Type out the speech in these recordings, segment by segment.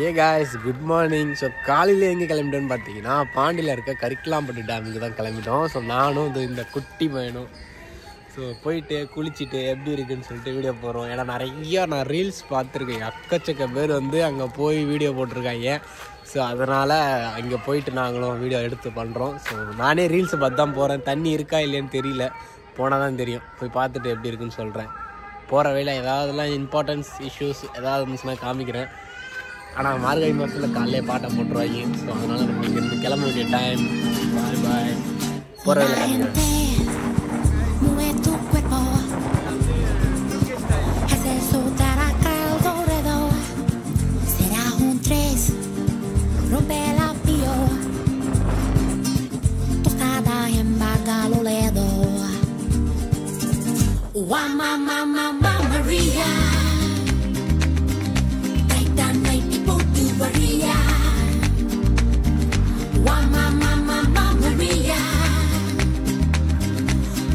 ஏ guys good morning. So காலையில் எங்கே கிளம்பிட்டோன்னு பார்த்தீங்கன்னா பாண்டியில் இருக்க கரிக்கலாம்பட்டு டேமுக்கு தான் கிளம்பிட்டோம். ஸோ நானும் இந்த குட்டி பையனும் ஸோ போயிட்டு குளிச்சுட்டு எப்படி இருக்குன்னு சொல்லிட்டு வீடியோ போடுறோம். ஏன்னா நான் ரீல்ஸ் பார்த்துருக்கேன், எக்கச்சக்க பேர் அங்கே போய் வீடியோ போட்டிருக்காங்க. ஸோ அதனால் அங்கே போயிட்டு நாங்களும் வீடியோ எடுத்து பண்ணுறோம். ஸோ நானே ரீல்ஸை பார்த்து தான் போகிறேன். தண்ணி இருக்கா இல்லையான்னு தெரியல, போனால் தான் தெரியும். போய் பார்த்துட்டு எப்படி இருக்குன்னு சொல்கிறேன். போகிற வேலை ஏதாவதுலாம் இம்பார்ட்டன்ஸ் இஷ்யூஸ் ஏதாவது இருந்துச்சுன்னா காமிக்கிறேன். ஆனால் மார்கழி மாதத்தில் காலையிலே பாட்டை போட்டுருவாங்க. ஸோ அதனால் நம்ம இங்கேருந்து கிளம்ப வேண்டிய டைம். பாய் பாய். போகிற வேலை காமிக்கிறேன். Maria, night and night people do Maria. Mama Maria,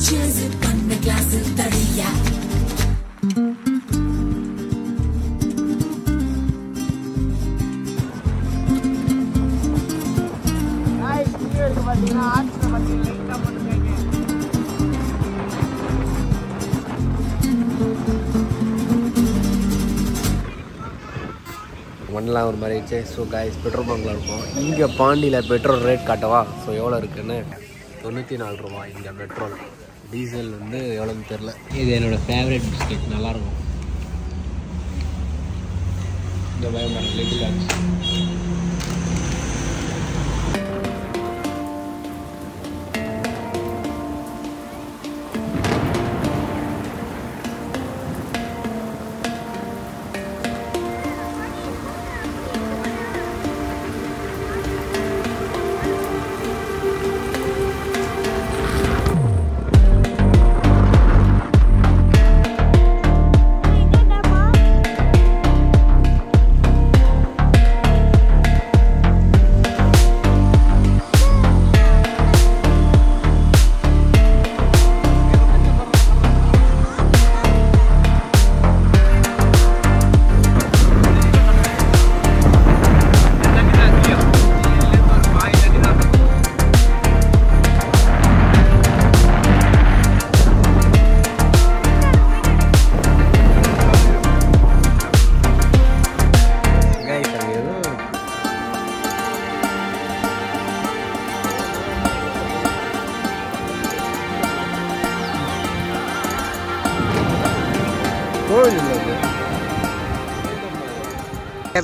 cheers upon the glass of Daria. Guys, here is what we are. மண்ணெலாம் ஒரு மாதிரி ஆயிடுச்சு. ஸோ காய்ஸ் பெட்ரோல் பங்கில் இருக்கும். இங்கே பாண்டியில் பெட்ரோல் ரேட் காட்டவா? ஸோ எவ்வளோ இருக்குன்னு 94 ரூபா இங்கே பெட்ரோல். டீசல் எவ்வளோன்னு தெரில. இது என்னோடய ஃபேவரட் பிஸ்கெட், நல்லாயிருக்கும். இந்த பயமான லிட்டில் ஆச்சு.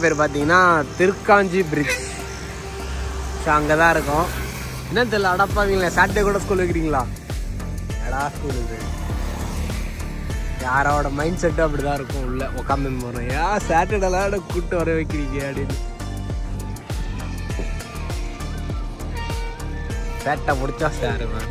பேர் பார்த்தீங்கன்னா திருக்காஞ்சி பிரிட்ஜ். ஸோ அங்கே தான் இருக்கும். என்ன தெரியல, அடப்பாவீங்களா சாட்டர்டே கூட ஸ்கூல் வைக்கிறீங்களா? எடா ஸ்கூல் இது, யாரோட மைண்ட் செட்டும் அப்படி தான் இருக்கும். உள்ள உட்காந்து போகிறோம், ஏன் சாட்டர்டேலாம் கூப்பிட்டு வர வைக்கிறீங்க அப்படின்னு. சேட்டை முடிச்சா சாருவேன்.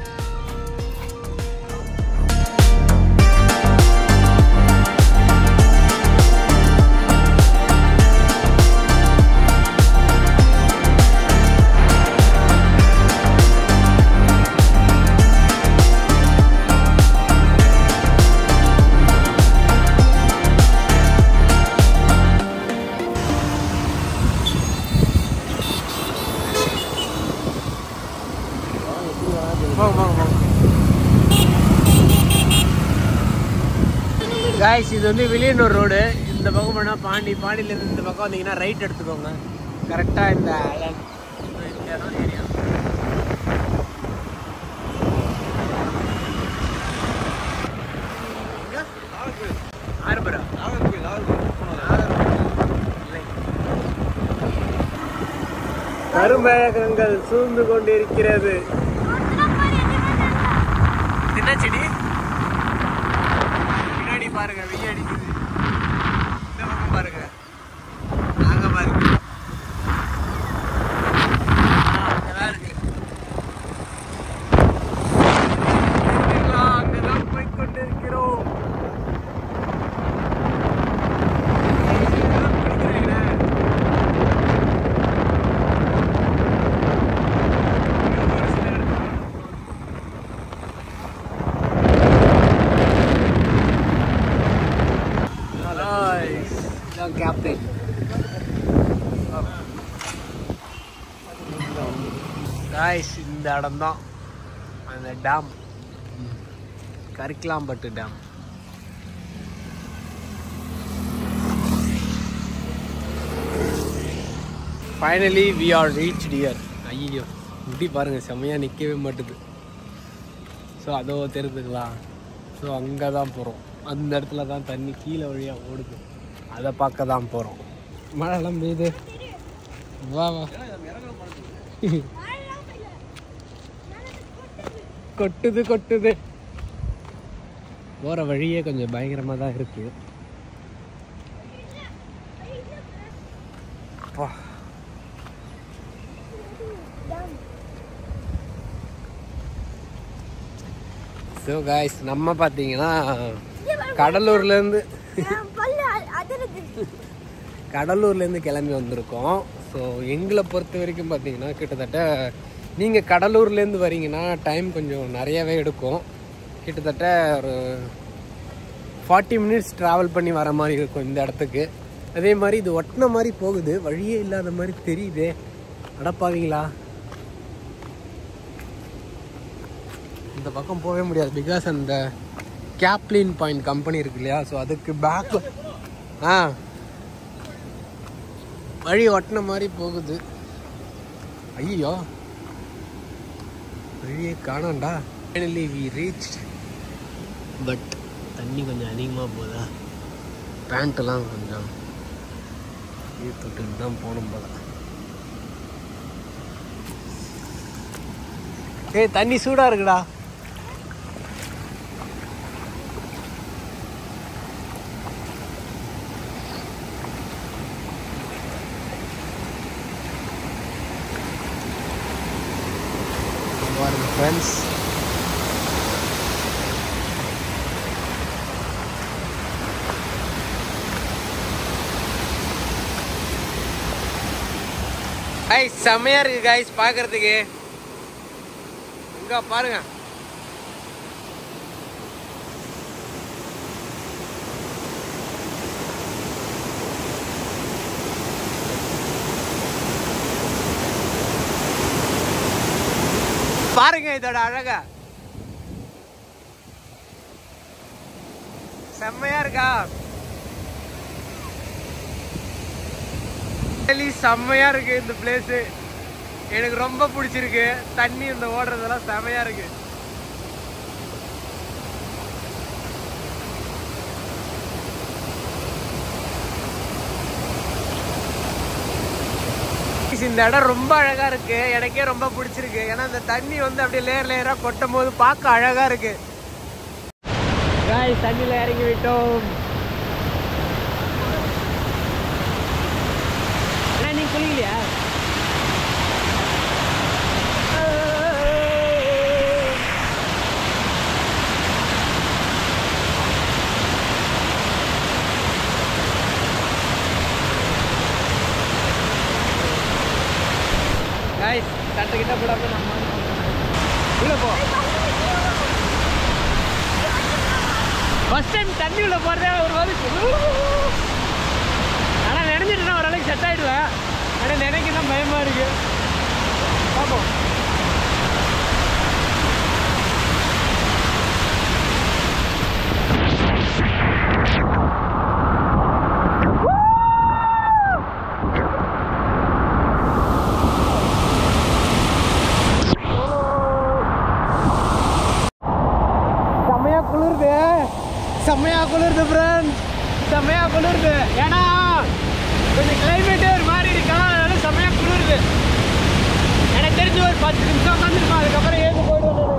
காய்ஸ் இது வில்லியனூர் ரோடு. இந்த பக்கம் போனால் பாண்டியிலேருந்து இந்த பக்கம் வந்தீங்கன்னா ரைட் எடுத்துக்கோங்க. கரெக்டாக இந்த ஏரியா. கரும்பழகங்கள் சூழ்ந்து கொண்டிருக்கிறது. என்ன செடி பின்னாடி பாருங்க, வெயில் அடிக்குது. இந்த பக்கம் பாருங்க, நாங்க பாருங்க அங்கதான் போய்கொண்டிருக்கிறோம். சில இடம் தான் அந்த dam, Karikkalampattu dam. Finally we are reached here. ஐயோ இப்படி பாருங்கள், செம்மையாக நிற்கவே மாட்டுது. ஸோ அதோ தெரிஞ்சுக்கலாம். ஸோ அங்கே தான் போகிறோம். அந்த இடத்துல தான் தண்ணி கீழே வழியாக ஓடுது, அதை பார்க்க தான் போகிறோம். மழைலாம் பெய்யுது. வா வா கொட்டுது கொட்டுது. போகிற வழியே கொஞ்சம் பயங்கரமாக தான் இருக்குது. ஸோ காய்ஸ், நம்ம பார்த்தீங்கன்னா கடலூர்லேருந்து கிளம்பி வந்திருக்கோம். ஸோ எங்களை பொறுத்த வரைக்கும் பார்த்தீங்கன்னா கிட்டத்தட்ட நீங்கள் கடலூர்லேருந்து வரீங்கன்னா டைம் கொஞ்சம் நிறையாவே எடுக்கும். கிட்டத்தட்ட ஒரு 40 மினிட்ஸ் ட்ராவல் பண்ணி வர மாதிரி இருக்கும் இந்த இடத்துக்கு. அதே மாதிரி இது ஒட்டின மாதிரி போகுது, வழியே இல்லாத மாதிரி தெரியுதே. அடப்பாவீங்களா, இந்த பக்கம் போகவே முடியாது. பிகாஸ் அந்த கேப்லின் பாயிண்ட் கம்பெனி இருக்கு இல்லையா, ஸோ அதுக்கு பேக் வழி ஒட்டின மாதிரி போகுது. ஐயோ வழியே காணாண்டா. Finally we reached. பட் தண்ணி கொஞ்சம் அதிகமாக போதா, பேண்ட்டெல்லாம் கொஞ்சம் தொட்டுட்டு தான் போகணும் போல. ஏய் தண்ணி சூடாக இருக்குடா. ஃப்ரெண்ட்ஸ், செம்மையா இருக்கு காய்ஸ் பார்க்கறதுக்கு. இங்க பாருங்க, பாருங்க இதோட அழகா, செம்மையா இருக்கா. செம்மையா இருக்கு இந்த பிளேஸ், எனக்கு ரொம்ப பிடிச்சிருக்கு. தண்ணி இந்த ஓடுறதெல்லாம் செம்மையா இருக்கு. இந்த இடம் ரொம்ப அழகா இருக்கு, எனக்கே ரொம்ப பிடிச்சிருக்கு. ஏன்னா இந்த தண்ணி வந்து அப்படியே லேயர் லேயரா கொட்டும் போது பார்க்க அழகா இருக்கு. தண்ணியில இறங்கி விட்டோம். நீங்க குளிக்கலையா? தட்டுக்கிட்ட போடாம நம்ம உள்ள போ. ஃபர்ஸ்ட் டைம் தண்ணி உள்ள போறதே ஒரு மாதிரி. ஆனா நினைஞ்சிட்டுனா ஓரளவுக்கு செட் ஆயிடுவேன். ஆனா நினைக்க தான் பயமா இருக்கு. பாப்போம். செம்மையா குளிருது ஃப்ரெண்ட்ஸ், செம்மையா குளிருது. ஏன்னா கொஞ்சம் கிளைமேட்டே ஒரு மாதிரி இருக்கா, அதனால செம்மையா குளிருது. எனக்கு தெரிஞ்சு ஒரு 10 நிமிஷம் உட்காந்துருக்கோம், அதுக்கப்புறம் ஏது போயிடுவோம்.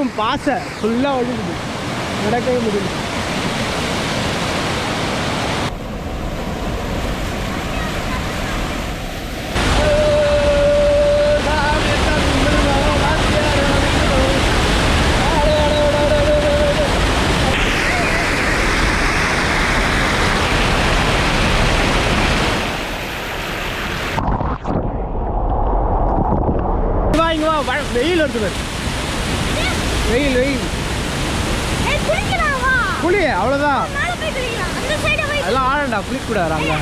வெறும் பாசை ஃபுல்லாக ஒழுகுது, நடக்கவே முடியல. வெயில் வருது, வெயில் வெயில் குளி, அவ்வளோதான். அதெல்லாம் ஆழண்டா, குளிக்கூடாது அங்கே.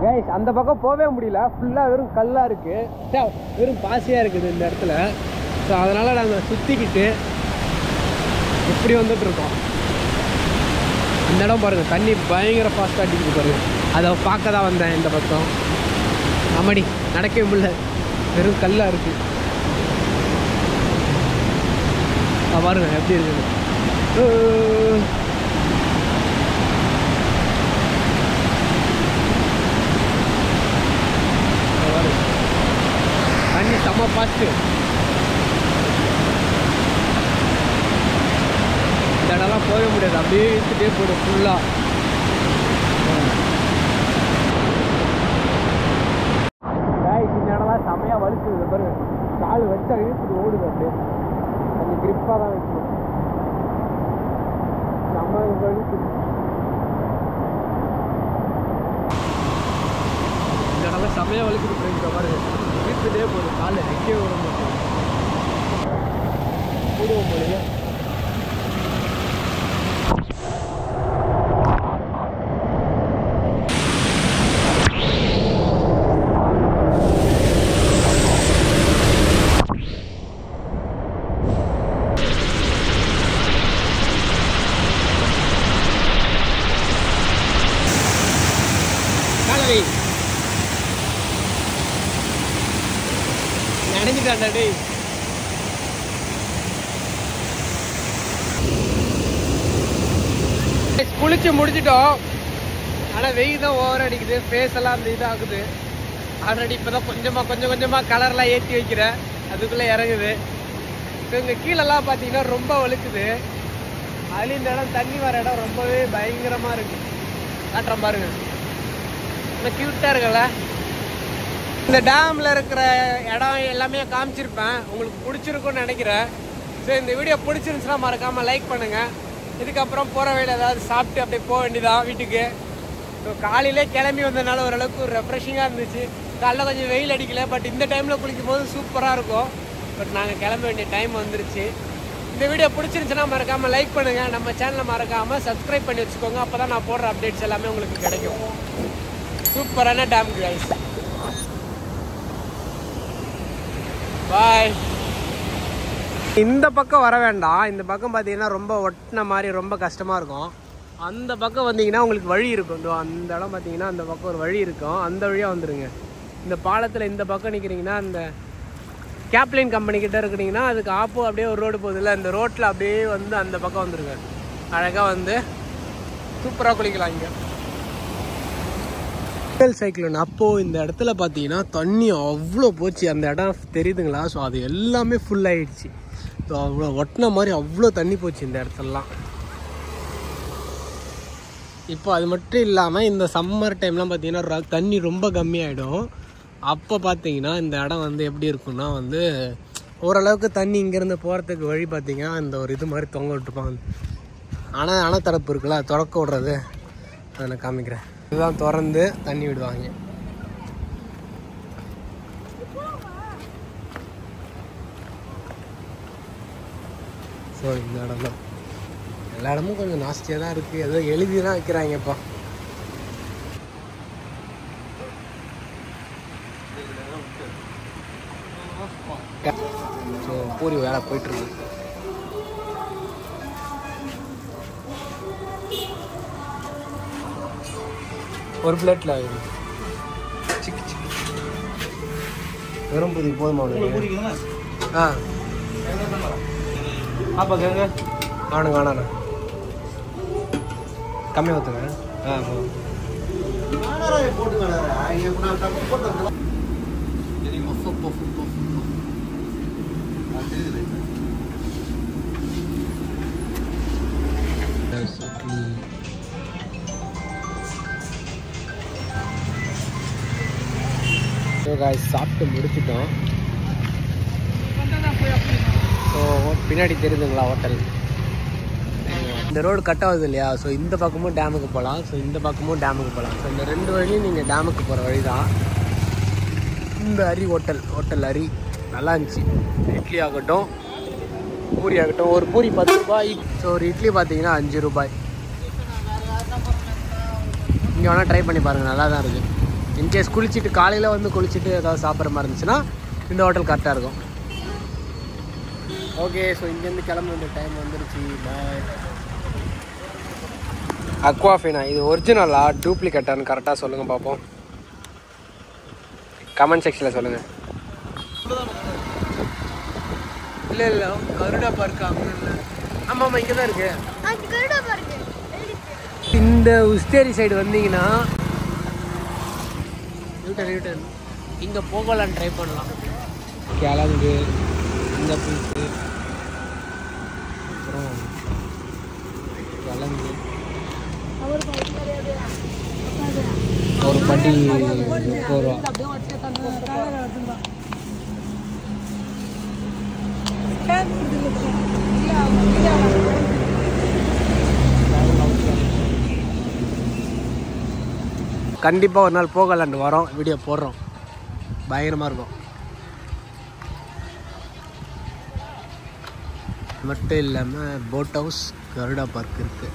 கைஸ் அந்த பக்கம் போகவே முடியல, ஃபுல்லாக வெறும் கல்லாக இருக்குது, வெறும் பாசியாக இருக்குது இந்த இடத்துல. ஸோ அதனால் நாங்கள் சுற்றிக்கிட்டு இப்படி வந்துட்டுருக்கோம். இந்த இடம் பாருங்கள், தண்ணி பயங்கர ஃபாஸ்ட்டாக அடிக்குது பாருங்கள். அதை பார்க்க தான் வந்தேன் இந்த பக்கம். ஆமாடி, நடக்கவே முடியல, வெறும் கல்லாக இருக்குது. பாருங்க எப்படி இருக்குது. தண்ணி செம்ம ஃபாஸ்ட்டு. இந்த இடம்லாம் போக முடியாது, அப்படியே இழுத்துட்டே போய்டும் ஃபுல்லாக. இந்த இடம்லாம் செம்மையாக வலிக்குது பாருங்க, கால் வச்சா இழுத்துட்டு ஓடுது, அப்படியே கொஞ்சம் கிரிப்பாக தான் வைக்கணும். செம்ம வலிக்குது இந்த இடம்லாம் செம்மையாக வலிக்குது ஃப்ரெண்ட்ஸ். பாருங்க இழுத்துட்டே போகுது, கால் வைக்கவே விட மாட்டேன், போடுவோம் போலயே. நனைஞ்சிட்டாண்டா டேய். குளிச்சு முடிச்சிட்டோம், ஆனால் வெயில் தான் ஓவர் அடிக்குது, ஃபேஸ் எல்லாம் அந்த இதாகுது. ஆல்ரெடி இப்போ தான் கொஞ்சம் கொஞ்சமாக கலர்லாம் ஏற்றி வைக்கிறேன், அதுக்குள்ளே இறங்குது. இப்போ இங்கே கீழெல்லாம் பார்த்தீங்கன்னா ரொம்ப வலிக்குது. அதுலேயும் இந்த இடம் தண்ணி வர இடம் ரொம்பவே பயங்கரமாக இருக்குது. காட்டுறேன் பாருங்க, இந்த க்யூட்டாக இருக்குல்ல. இந்த டேமில் இருக்கிற இடம் எல்லாமே காமிச்சிருப்பேன், உங்களுக்கு பிடிச்சிருக்குன்னு நினைக்கிறேன். ஸோ இந்த வீடியோ பிடிச்சிருந்துச்சுன்னா மறக்காமல் லைக் பண்ணுங்கள். இதுக்கப்புறம் போகிற வழியில் ஏதாவது சாப்பிட்டு அப்படியே போக வேண்டியதான் வீட்டுக்கு. ஸோ காலையிலே கிளம்பி வந்ததுனால ஓரளவுக்கு ஒரு ரெஃப்ரெஷிங்காக இருந்துச்சு. காலைல கொஞ்சம் வெயில் அடிக்கல, பட் இந்த டைமில் குளிக்கும் போது சூப்பராக இருக்கும். பட் நாங்கள் கிளம்ப வேண்டிய டைம் வந்துருச்சு. இந்த வீடியோ பிடிச்சிருந்துச்சுன்னா மறக்காமல் லைக் பண்ணுங்கள், நம்ம சேனலை மறக்காமல் சப்ஸ்கிரைப் பண்ணி வச்சுக்கோங்க. அப்போ தான் நான் போடுற அப்டேட்ஸ் எல்லாமே உங்களுக்கு கிடைக்கும். சூப்பரான டேம் கைஸ். பாய். இந்த பக்கம் வர வேண்டாம், இந்த பக்கம் பார்த்தீங்கன்னா ரொம்ப ஒட்டின மாதிரி ரொம்ப கஷ்டமாக இருக்கும். அந்த பக்கம் வந்தீங்கன்னா உங்களுக்கு வழி இருக்கும். அந்த இடம் பார்த்தீங்கன்னா அந்த பக்கம் ஒரு வழி இருக்கும், அந்த வழியாக வந்துடுங்க. இந்த பாலத்தில் இந்த பக்கம் நிற்கிறீங்கன்னா அந்த கேப்லைன் கம்பெனி கிட்ட இருக்கிறீங்கன்னா அதுக்கு அப்படியே ஒரு ரோடு போகுது இல்லை, அந்த ரோட்டில் அப்படியே வந்து அந்த பக்கம் வந்துடுங்க. அழகாக வந்து சூப்பராக குளிக்கலாம் இங்கே. சைக்ளோன் அப்போது இந்த இடத்துல பார்த்தீங்கன்னா தண்ணி அவ்வளோ போச்சு, அந்த இடம் தெரியுதுங்களா? ஸோ அது எல்லாமே ஃபுல் ஆகிடுச்சு. ஸோ அவ்வளோ ஒட்டின மாதிரி அவ்வளோ தண்ணி போச்சு இந்த இடத்துலலாம். இப்போ அது மட்டும் இல்லாமல் இந்த சம்மர் டைம்லாம் பார்த்தீங்கன்னா தண்ணி ரொம்ப கம்மியாயிடும். அப்போ பார்த்தீங்கன்னா இந்த இடம் வந்து எப்படி இருக்குன்னா வந்து ஓரளவுக்கு தண்ணி இங்கேருந்து போகிறதுக்கு வழி பார்த்தீங்கன்னா இந்த ஒரு இது மாதிரி தொங்க விட்டுருப்பாங்க. அணைத்தரப்பு இருக்குல்ல, திறக்க விடுறது, அதை நான் காமிக்கிறேன். இதுதான் திறந்து தண்ணி விடுவாங்க. ஸோ இந்த இடம் தான், எல்லா இடமும் கொஞ்சம் நாஸ்தியாக தான் இருக்குது. ஏதோ எழுதி தான் வைக்கிறாங்கப்பா. ஸோ பூரி வேலை போயிட்டுருக்கு. ஒரு பிளேட்டில் சிக்கி சிக்கி வெறும் பூரி போதுமா? ஆ அப்போ கேங்க காணுங்க, காணாண்ணா கம்மியாக ஊற்றுங்க. ஆ போட்டு காய்ஸ் சாப்பிட்டு முடிச்சிட்டோம். ஸோ பின்னாடி தெரியுதுங்களா ஹோட்டல். இந்த ரோடு கட் ஆகுது இல்லையா, ஸோ இந்த பக்கமும் டேமுக்கு போகலாம், ஸோ இந்த பக்கமும் டேமுக்கு போகலாம். ஸோ இந்த 2 வழியும் நீங்கள் டேமுக்கு போகிற வழி தான். இந்த அரி ஹோட்டல் அரி நல்லா இருந்துச்சு. இட்லி ஆகட்டும் பூரி ஆகட்டும், ஒரு பூரி 10 ரூபாய். ஸோ ஒரு இட்லி பார்த்தீங்கன்னா 5 ரூபாய். இங்கே வேணால் ட்ரை பண்ணி பாருங்கள், நல்லா தான் இருக்குது. இன்கேஸ் குளிச்சுட்டு காலையில் வந்து குளிச்சுட்டு ஏதாவது சாப்பிட்ற மாதிரி இருந்துச்சுன்னா இந்த ஹோட்டல் கரெக்டாக இருக்கும். ஓகே, ஸோ இங்கேருந்து கிளம்ப வேண்டிய டைம் வந்துருச்சு. பாய். அக்வாஃபினா இது ஒரிஜினலா டூப்ளிகேட்டான்னு கரெக்டாக சொல்லுங்கள் பார்ப்போம். கமெண்ட் செக்ஷனில் சொல்லுங்கள். இல்லை கருடா பார்க் ஆமாம் இங்கே தான் இருக்கு. இந்த உஸ்தேரி சைடு வந்தீங்கன்னா யூட்டன் இங்கே போகலான்னு ட்ரை பண்ணலாம். கிழங்கு இந்த பீஸு அப்புறம் கிழங்கு ஒரு பட்டி 30 ரூபா. கண்டிப்பாக ஒரு நாள் போகலான்னு வரோம், வீடியோ போடுறோம், பயங்கரமாக இருக்கும். மட்டும் இல்லாமல் போட் ஹவுஸ் கருடா பார்க் இருக்குது.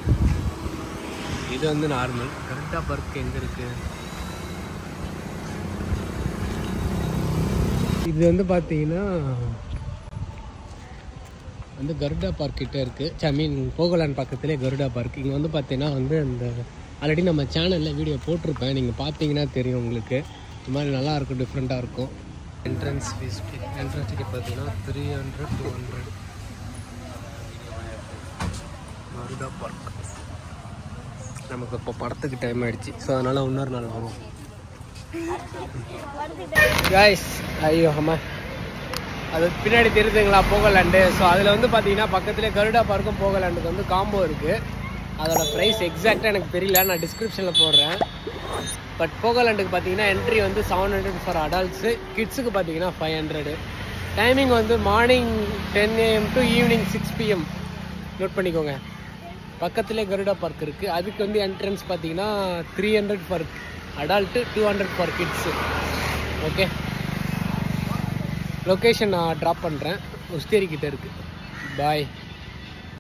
இது வந்து நார்மல். கருடா பார்க் எங்கே இருக்குது? இது வந்து பார்த்தீங்கன்னா வந்து கருடா பார்க் கிட்டே இருக்குது. ஐ மீன் போகலான் பக்கத்துலேயே கருடா பார்க். இங்கே வந்து பார்த்தீங்கன்னா வந்து அந்த ஆல்ரெடி நம்ம சேனலில் வீடியோ போட்டிருப்பேன், நீங்கள் பார்த்தீங்கன்னா தெரியும் உங்களுக்கு. இந்த மாதிரி நல்லாயிருக்கும், டிஃப்ரெண்ட்டாக இருக்கும். என்ட்ரன்ஸ் ஃபீஸ் என்ட்ரன்ஸ் டிக்கெட் பார்த்தீங்கன்னா 300 200. கருடா பார்க் நமக்கு இப்போ படத்துக்கு டைம் ஆகிடுச்சு, ஸோ அதனால் இன்னொரு நாள் வரும். காய்ஸ் ஐயோ அம்மா அது பின்னாடி தெரியுதுங்களா போகலாண்டு. ஸோ அதில் வந்து பார்த்தீங்கன்னா பக்கத்துலேயே கருடா பார்க்கும் போகலாண்டுக்கு வந்து காம்போ இருக்குது. அதோட ப்ரைஸ் எக்ஸாக்டாக எனக்கு தெரியல, நான் டிஸ்கிரிப்ஷனில் போடுறேன். பட் போகலாண்டுக்கு பார்த்தீங்கன்னா என்ட்ரி வந்து 700 ஃபார் அடல்ட்ஸு, கிட்ஸுக்கு பார்த்தீங்கன்னா 500. டைமிங் வந்து morning 10 AM to evening 6 PM. Note பண்ணிக்கோங்க. பக்கத்துலேயே கருடா பார்க் இருக்குது. அதுக்கு வந்து என்ட்ரன்ஸ் பார்த்தீங்கன்னா 300 for adult, 200 for kids. Okay, location நான் ட்ராப் பண்ணுறேன். உஸ்தேரி கிட்டே இருக்குது. பாய்.